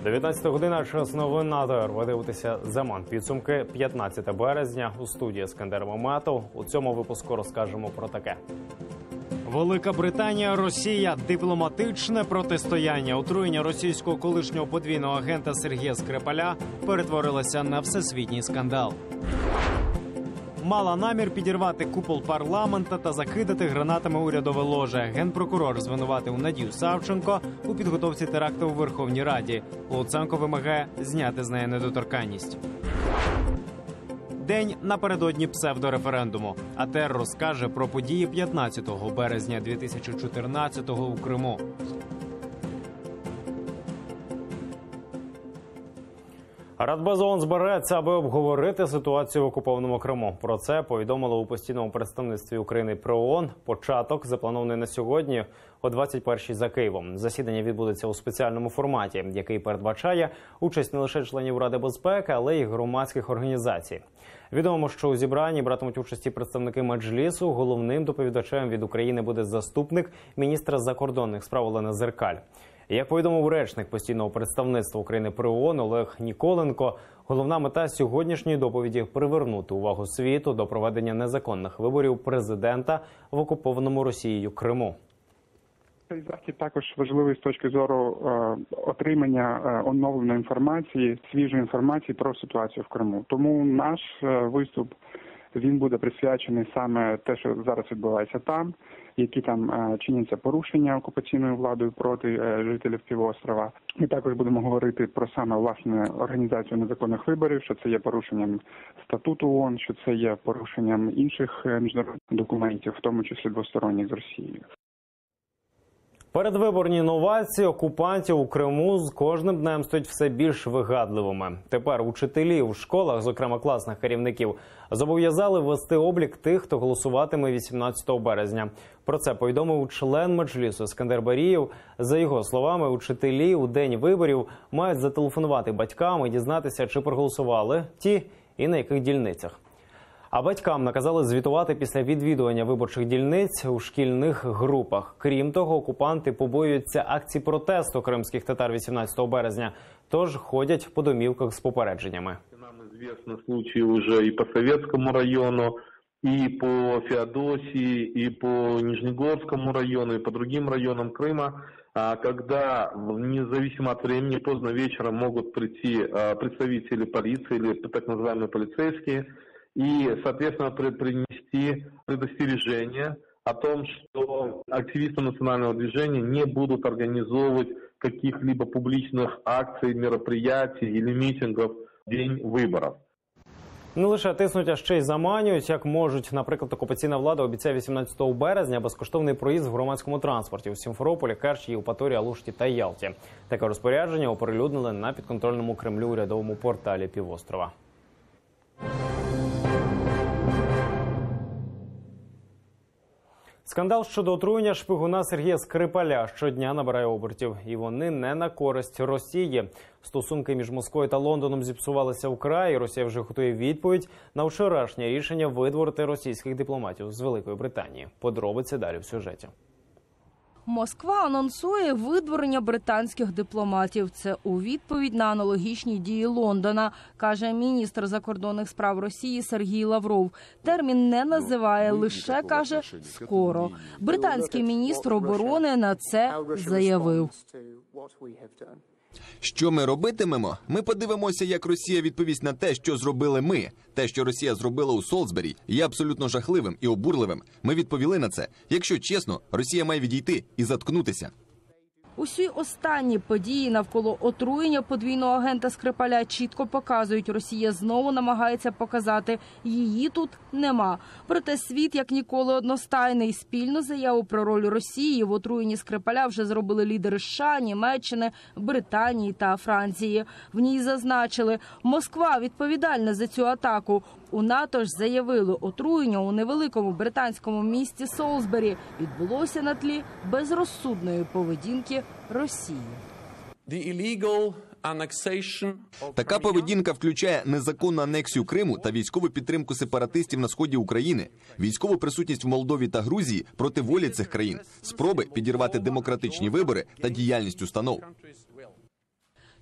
«19 година», час новин на АТР. Ви дивитеся «Заман». Підсумки 15 березня. У студії Ескандер Маматов. У цьому випуску розкажемо про таке. Велика Британія, Росія, дипломатичне протистояння. Отруєння російського колишнього подвійного агента Сергія Скрипаля перетворилося на всесвітній скандал. Мала намір підірвати купол парламента та закидати гранатами урядове ложе. Генпрокурор звинуватив Надію Савченко у підготовці теракту у Верховній Раді. Луценко вимагає зняти з неї недоторканність. День напередодні псевдореферендуму. АТР розкаже про події 15 березня 2014-го у Криму. Радбез ООН збереться, аби обговорити ситуацію в окупованому Криму. Про це повідомили у постійному представництві України при ООН. Початок запланований на сьогодні о 21-й за Києвом. Засідання відбудеться у спеціальному форматі, який передбачає участь не лише членів Ради безпеки, але й громадських організацій. Відомо, що у зібранні братимуть участі представники Меджлісу. Головним доповідачем від України буде заступник міністра закордонних справ Олена Зеркаль. Як повідомив речник постійного представництва України при ООН Олег Ніколенко, головна мета сьогоднішньої доповіді – привернути увагу світу до проведення незаконних виборів президента в окупованому Росією Криму. Цей захід також важливий з точки зору отримання оновленої інформації, свіжої інформації про ситуацію в Криму. Тому наш виступ, він буде присвячений саме те, що зараз відбувається там, які там чиняться порушення окупаційною владою проти жителів півострова. Ми також будемо говорити про саме власне організацію незаконних виборів, що це є порушенням статуту ООН, що це є порушенням інших міжнародних документів, в тому числі двосторонніх з Росією. Передвиборні новації окупантів у Криму з кожним днем стають все більш вигадливими. Тепер учителі у школах, зокрема класних керівників, зобов'язали вести облік тих, хто голосуватиме 18 березня. Про це повідомив член Меджлісу Ескандер Барієв. За його словами, учителі у день виборів мають зателефонувати батькам і дізнатися, чи проголосували ті і на яких дільницях. А батькам наказали звітувати після відвідування виборчих дільниць у шкільних групах. Крім того, окупанти побоюються акцій протесту кримських татар 18 березня, тож ходять по домівках з попередженнями. Нам відомі случаї вже і по Советському району, і по Феодосії, і по Нижнегорському району, і по іншим районам Крима, когда независимо от времени, поздно вечером могут прийти представители полиции или так называемые полицейские, и, соответственно, принести предостережение о том, что активисты национального движения не будут организовывать каких-либо публичных акций, мероприятий или митингов в день выборов. Не лише тиснуть, а ще й заманюють, як можуть. Наприклад, окупаційна влада обіцяє 18 березня безкоштовний проїзд в громадському транспорті у Сімферополі, Керчі, Євпаторії, Алушті та Ялті. Таке розпорядження оприлюднили на підконтрольному Кремлю урядовому порталі півострова. Скандал щодо отруєння шпигуна Сергія Скрипаля щодня набирає обертів. І вони не на користь Росії. Стосунки між Москвою та Лондоном зіпсувалися вкрай. Росія вже готує відповідь на вчорашнє рішення видворити російських дипломатів з Великої Британії. Подробиці далі в сюжеті. Москва анонсує видворення британських дипломатів. Це у відповідь на аналогічні дії Лондона, каже міністр закордонних справ Росії Сергій Лавров. Термін не називає, лише каже «скоро». Британський міністр оборони на це заявив. Що ми робитимемо? Ми подивимося, як Росія відповість на те, що зробили ми. Те, що Росія зробила у Солсбері, є абсолютно жахливим і обурливим. Ми відповіли на це. Якщо чесно, Росія має відійти і заткнутися. Усі останні події навколо отруєння подвійного агента Скрипаля чітко показують, Росія знову намагається показати, її тут нема. Проте світ як ніколи одностайний. Спільну заяву про роль Росії в отруєнні Скрипаля вже зробили лідери США, Німеччини, Британії та Франції. В ній зазначили, Москва відповідальна за цю атаку. У НАТО ж заявили, отруєння у невеликому британському місті Солсбері відбулося на тлі безрозсудної поведінки Росії. Така поведінка включає незаконну анексію Криму та військову підтримку сепаратистів на сході України, військову присутність в Молдові та Грузії проти волі цих країн, спроби підірвати демократичні вибори та діяльність установ.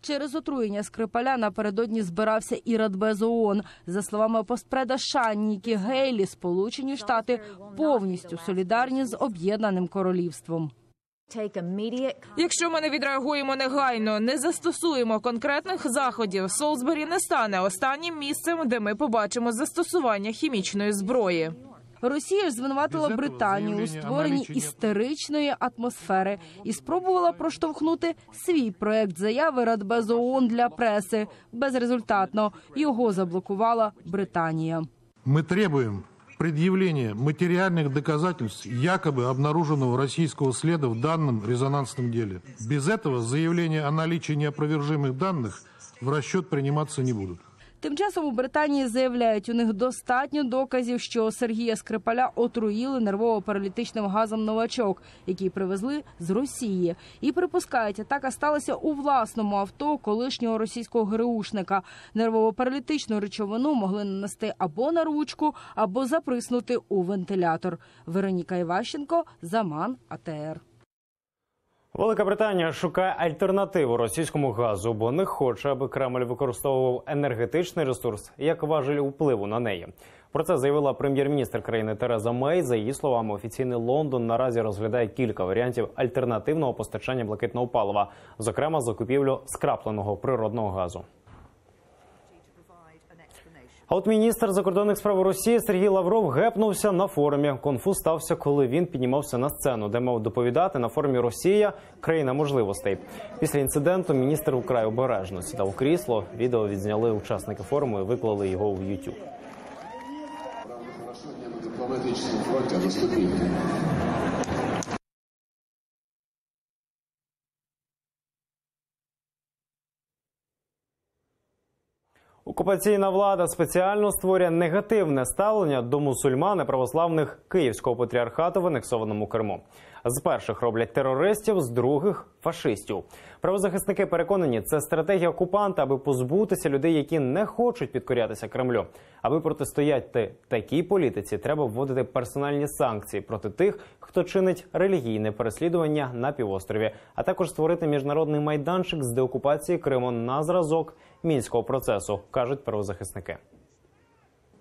Через отруєння Скрипаля напередодні збирався і Радбез ООН. За словами постпреда США Нікі Гейлі, Сполучені Штати повністю солідарні з Об'єднаним Королівством. Якщо ми не відреагуємо негайно, не застосуємо конкретних заходів, Солсбері не стане останнім місцем, де ми побачимо застосування хімічної зброї. Росія ж звинуватила Британію у створенні істеричної атмосфери і спробувала проштовхнути свій проект заяви Радбезу ООН для преси. Безрезультатно. Його заблокувала Британія. Мы требуем предъявления материальных доказательств якобы обнаруженного российского следа в данном резонансном деле. Без этого заявления о наличии неопровержимых данных в расчет приниматься не будут. Тим часом у Британії заявляють, у них достатньо доказів, що Сергія Скрипаля отруїли нервово-паралітичним газом «Новачок», який привезли з Росії. І припускають, атака сталася у власному авто колишнього російського ГРУшника. Нервово-паралітичну речовину могли нанести або на ручку, або заприснути у вентилятор. Вероніка Іващенко, Заман, АТР. Велика Британія шукає альтернативу російському газу, бо не хоче, аби Кремль використовував енергетичний ресурс як важіль впливу на неї. Про це заявила прем'єр-міністр країни Тереза Мей. За її словами, офіційний Лондон наразі розглядає кілька варіантів альтернативного постачання блакитного палива, зокрема закупівлю скрапленого природного газу. А от міністр закордонних справ Росії Сергій Лавров гепнувся на форумі. Конфуз стався, коли він піднімався на сцену, де мав доповідати на форумі «Росія – країна можливостей». Після інциденту міністр вкрай обережно сідав у крісло. Відео відзняли учасники форуму і виклали його в YouTube. Окупаційна влада спеціально створює негативне ставлення до мусульман і православних Київського патріархату в анексованому Криму. З перших роблять терористів, з других – фашистів. Правозахисники переконані, це стратегія окупанта, аби позбутися людей, які не хочуть підкорятися Кремлю. Аби протистояти такій політиці, треба вводити персональні санкції проти тих, хто чинить релігійне переслідування на півострові, а також створити міжнародний майданчик з деокупації Криму на зразок Мінського процесу, кажуть правозахисники.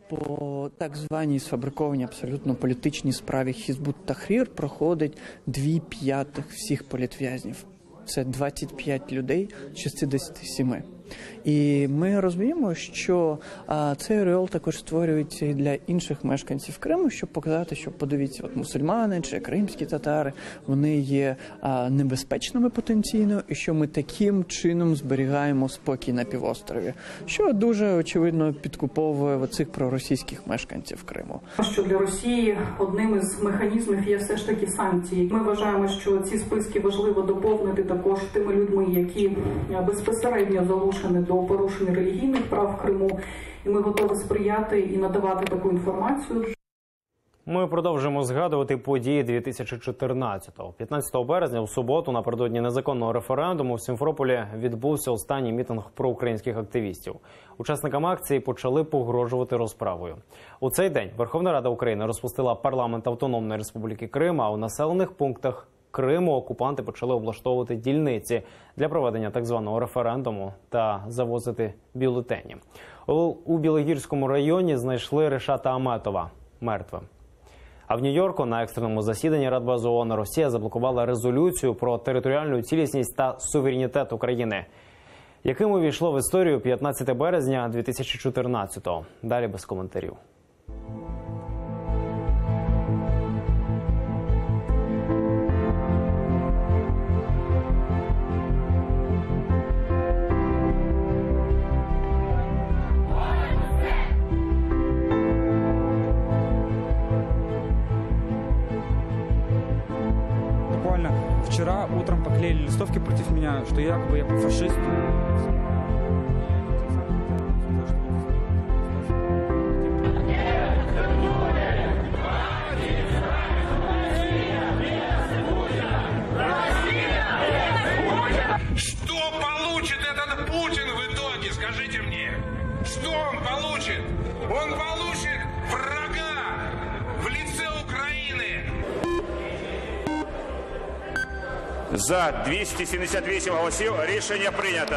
По так званій сфабрикованій абсолютно політичній справі Хізбут-Тахрір проходить 2/5 всіх політв'язнів. Це 25 людей з 67. І ми розуміємо, що цей ореол також створюється і для інших мешканців Криму, щоб показати, що подивіться, от мусульмани чи кримські татари, вони є небезпечними потенційно, і що ми таким чином зберігаємо спокій на півострові, що дуже очевидно підкуповує оцих проросійських мешканців Криму. Що для Росії одним із механізмів є все ж таки санкції. Ми вважаємо, що ці списки важливо доповнити також тими людьми, які безпосередньо залучені до порушення релігійних прав в Криму, і ми готові сприяти і надавати таку інформацію. Ми продовжуємо згадувати події 2014-го. 15 березня у суботу, напередодні незаконного референдуму, в Сімферополі відбувся останній мітинг проукраїнських активістів. Учасникам акції почали погрожувати розправою. У цей день Верховна Рада України розпустила парламент Автономної Республіки Крим, а у населених пунктах Криму окупанти почали облаштовувати дільниці для проведення так званого референдуму та завозити бюлетені. У Білогірському районі знайшли Решата Аметова мертвим. А в Нью-Йорку на екстреному засіданні Радбезу ООН Росія заблокувала резолюцію про територіальну цілісність та суверенітет України, яким увійшло в історію 15 березня 2014-го. Далі без коментарів. Вчера утром поклеили листовки против меня, что якобы я фашист. Что получит этот Скажите мне, что он получит? Он получит врага в лице Украины. За 278 голосів рішення прийнято.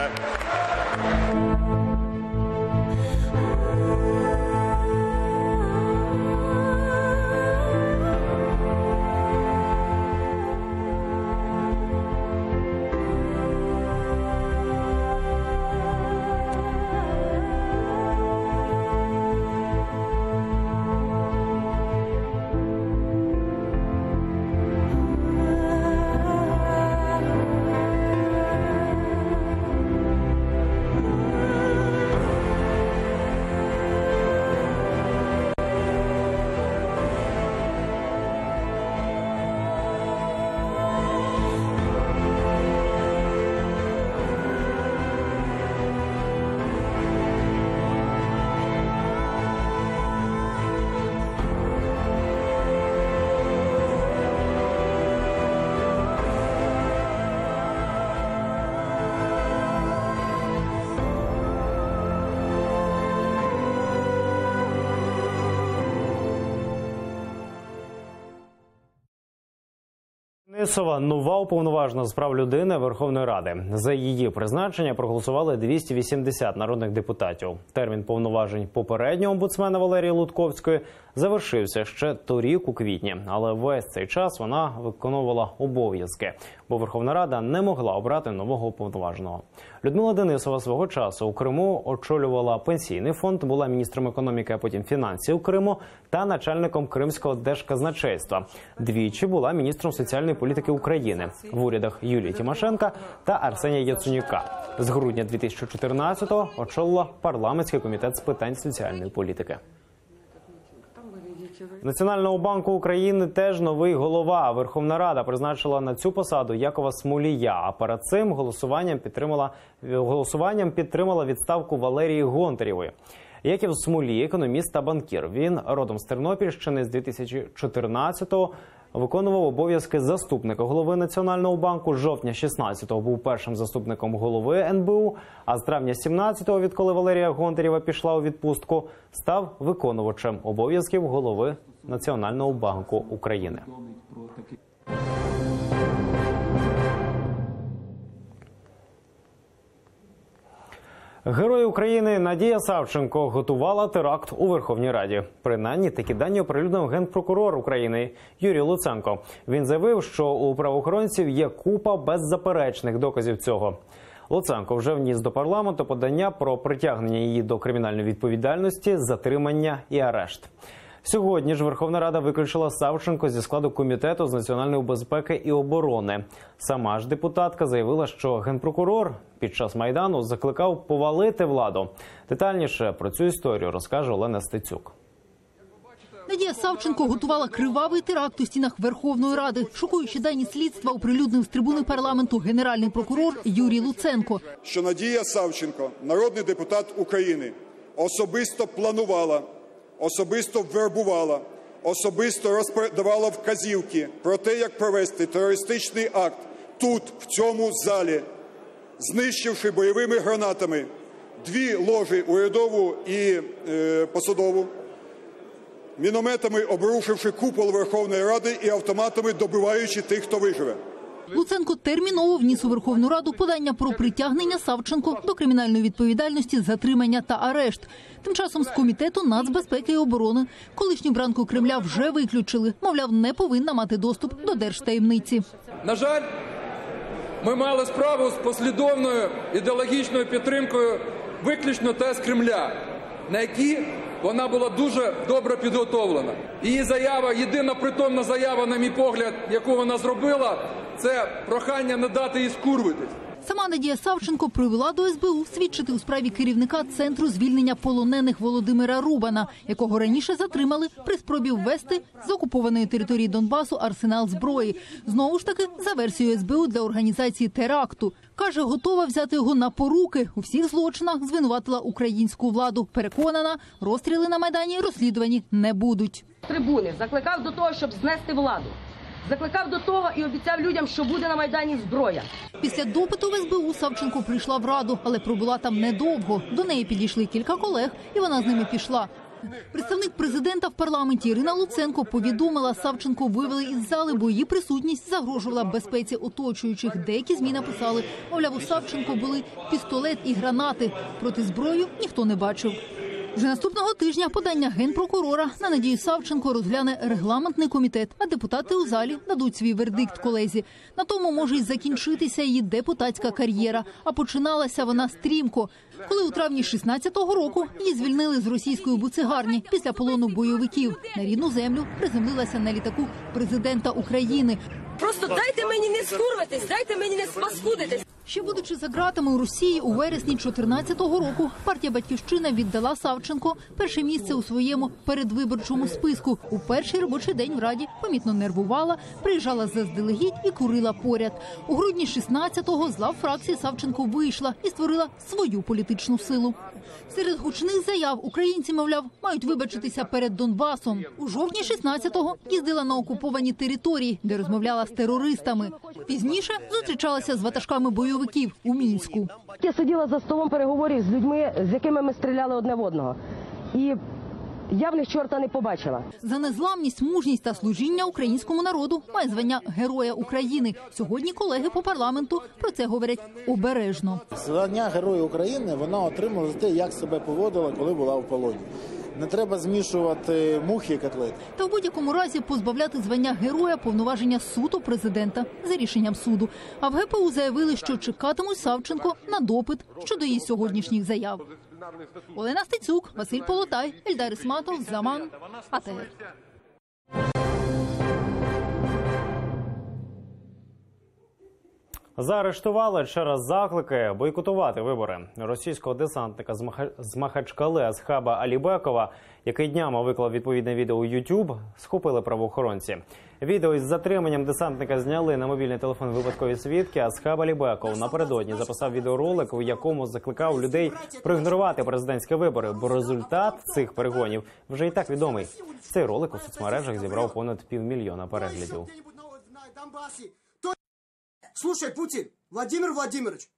Денисова – нова уповноважена з прав людини Верховної Ради. За її призначення проголосували 280 народних депутатів. Термін повноважень попереднього омбудсмена Валерії Лутковської завершився ще торік у квітні. Але весь цей час вона виконувала обов'язки, бо Верховна Рада не могла обрати нового уповноваженого. Людмила Денисова свого часу у Криму очолювала пенсійний фонд, була міністром економіки, а потім фінансів Криму та начальником Кримського держказначейства. Двічі була міністром соціальної політики України в урядах Юлії Тимошенко та Арсенія Яценюка. З грудня 2014-го очолила парламентський комітет з питань соціальної політики. Національного банку України теж новий голова. Верховна Рада призначила на цю посаду Якова Смолія, а перед цим голосуванням підтримала відставку Валерії Гонтарєвої. Яків Смолій – економіст та банкір. Він родом з Тернопільщини, з 2014-го виконував обов'язки заступника голови Національного банку. З жовтня 16-го був першим заступником голови НБУ, а з травня 17-го, відколи Валерія Гонтарєва пішла у відпустку, став виконувачем обов'язків голови Національного банку України. Герой України Надія Савченко готувала теракт у Верховній Раді. Принаймні, такі дані оприлюднив генпрокурор України Юрій Луценко. Він заявив, що у правоохоронців є купа беззаперечних доказів цього. Луценко вже вніс до парламенту подання про притягнення її до кримінальної відповідальності, затримання і арешт. Сьогодні ж Верховна Рада виключила Савченко зі складу Комітету з національної безпеки і оборони. Сама ж депутатка заявила, що генпрокурор під час Майдану закликав повалити владу. Детальніше про цю історію розкаже Олена Стецюк. Надія Савченко готувала кривавий теракт у стінах Верховної Ради. Шокуючі дані слідства оприлюднив з трибуни парламенту генеральний прокурор Юрій Луценко. Що Надія Савченко, народний депутат України, особисто планувала, особисто вербувала, особисто давала вказівки про те, як провести терористичний акт тут, в цьому залі, знищивши бойовими гранатами дві ложі, урядову і посадову, мінометами обрушивши купол Верховної Ради і автоматами добиваючи тих, хто виживе. Луценко терміново вніс у Верховну Раду подання про притягнення Савченко до кримінальної відповідальності, затримання та арешт. Тим часом з Комітету нацбезпеки і оборони колишню бранку Кремля вже виключили. Мовляв, не повинна мати доступ до держтаємниці. На жаль, ми мали справу з послідовною ідеологічною підтримкою виключно ТС Кремля, на якій вона була дуже добре підготовлена. Її заява, єдина притомна заява, на мій погляд, яку вона зробила, це прохання не дати їй скурвитись. Сама Надія Савченко привела до СБУ свідчити у справі керівника Центру звільнення полонених Володимира Рубана, якого раніше затримали при спробі ввести з окупованої території Донбасу арсенал зброї. Знову ж таки, за версією СБУ, для організації теракту. Каже, готова взяти його на поруки. У всіх злочинах звинуватила українську владу. Переконана, розстріли на Майдані розслідувані не будуть. Трибуни закликав до того, щоб знести владу. закликав до того і обіцяв людям, що буде на Майдані зброя. Після допиту в СБУ Савченко прийшла в Раду, але пробула там недовго. До неї підійшли кілька колег, і вона з ними пішла. Представник президента в парламенті Ірина Луценко повідомила, Савченко вивели із зали, бо її присутність загрожувала безпеці оточуючих. Деякі ЗМІ написали, мовляв, у Савченко були пістолет і гранати. Проти зброю ніхто не бачив. Вже наступного тижня подання генпрокурора на Надію Савченко розгляне регламентний комітет, а депутати у залі дадуть свій вердикт колезі. На тому може й закінчитися її депутатська кар'єра, а починалася вона стрімко, коли у травні 16-го року її звільнили з російської буцегарні після полону бойовиків. На рідну землю приземлилася на літаку президента України. Просто дайте мені не скурватись, дайте мені не спаскудитись. Ще будучи за ґратами у Росії, у вересні 14-го року партія «Батьківщина» віддала Савченко перше місце у своєму передвиборчому списку. У перший робочий день в Раді помітно нервувала, приїжджала заздалегідь і курила поряд. У грудні 16-го з лав фракції Савченко вийшла і створила свою політичну силу. Серед гучних заяв українці, мовляв, мають вибачитися перед Донбасом. У жовтні 16-го їздила на окуповані території, де розмовляла з терористами. Пізніше зустрічалася з ватажками бойовиків у Мінську. Я сиділа за столом переговорів з людьми, з якими ми стріляли одне в одного. І я в них чорта не побачила. За незламність, мужність та служіння українському народу має звання Героя України. Сьогодні колеги по парламенту про це говорять обережно. Звання Героя України вона отримала за те, як себе поводила, коли була в полоні. Не треба змішувати мухи і котлети. Та в будь-якому разі позбавляти звання героя повноваження суду президента за рішенням суду. А в ГПУ заявили, що чекатимуть Савченко на допит щодо її сьогоднішніх заяв. Олена Стецюк, Василь Полотай, Ельдар Ісматов, Заман, АТР. Заарештували через заклики бойкотувати вибори. Російського десантника з Махачкали Асхаба Алібекова, який днями виклав відповідне відео у YouTube, схопили правоохоронці. Відео із затриманням десантника зняли на мобільний телефон випадкові свідки. Асхаб Алібеков напередодні записав відеоролик, у якому закликав людей проігнорувати президентські вибори, бо результат цих перегонів вже і так відомий. Цей ролик у соцмережах зібрав понад 500 000 переглядів. Слушай, Путин, Владимир Владимирович,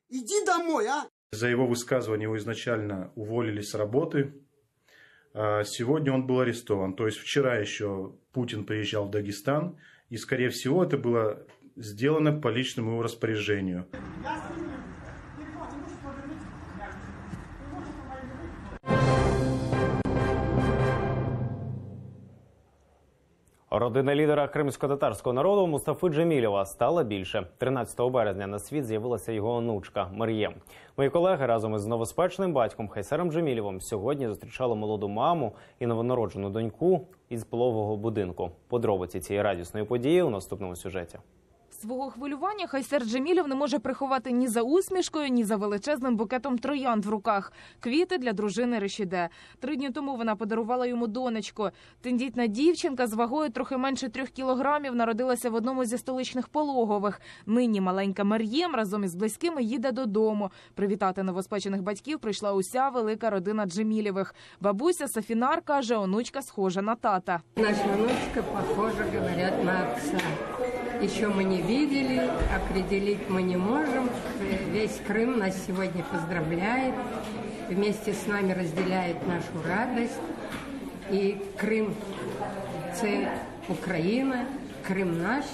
иди домой, а? За его высказывание его изначально уволили с работы. Сегодня он был арестован. То есть вчера еще Путин приезжал в Дагестан. И, скорее всего, это было сделано по личному его распоряжению. Родина лідера кримсько-татарського народу Мустафи Джемілєва стала більше. 13 березня на світ з'явилася його онучка Мар'єм. Мої колеги разом із новоспечним батьком Хайсером Джемілєвим сьогодні зустрічали молоду маму і новонароджену доньку із пологового будинку. Подробиці цієї радісної події у наступному сюжеті. Свого хвилювання Хайсер Джемілєв не може приховати ні за усмішкою, ні за величезним букетом троянд в руках. Квіти для дружини Решіде. 3 дні тому вона подарувала йому донечку. Тендітна дівчинка з вагою трохи менше 3 кілограмів народилася в одному зі столичних пологових. Нині маленька Мар'єм разом із близькими їде додому. Привітати новоспечених батьків прийшла уся велика родина Джемілєвих. Бабуся Сафінар каже, онучка схожа на тата. Наша внучка похожа, говорят, на отца. Еще мы не видели, определить мы не можем. Весь Крым нас сегодня поздравляет, вместе с нами разделяет нашу радость. И Крым – це Україна, Крим наш,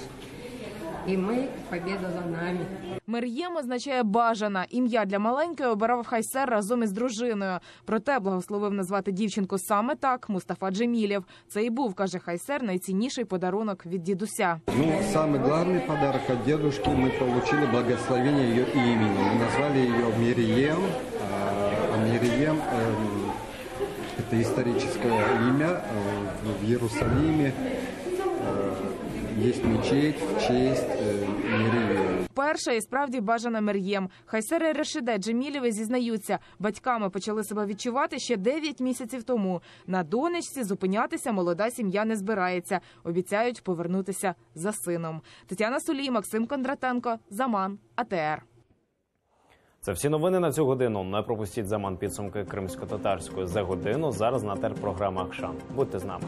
і ми, побєда за нами. Мар'єм означає «бажана». Ім'я для маленької обирав Хайсер разом із дружиною. Проте благословив назвати дівчинку саме так – Мустафа Джемілєв. Це і був, каже Хайсер, найцінніший подарунок від дідуся. Самый главный подарок от дедушки мы получили благословение ее имени. Мы назвали ее Мирьем. Мирьем – это историческое имя в Иерусалиме. Є мечеть в честь Мір'єм. Перша і справді бажана Мар'єм. Хайсер і Решіде Джемілєви зізнаються, батьками почали себе відчувати ще 9 місяців тому. На донечці зупинятися молода сім'я не збирається. Обіцяють повернутися за сином. Тетяна Сулій, Максим Кондратенко, Заман, АТР. Це всі новини на цю годину. Не пропустіть Заман підсумки кримсько-татарської за годину. Зараз на АТР програма «Акшан». Будьте з нами.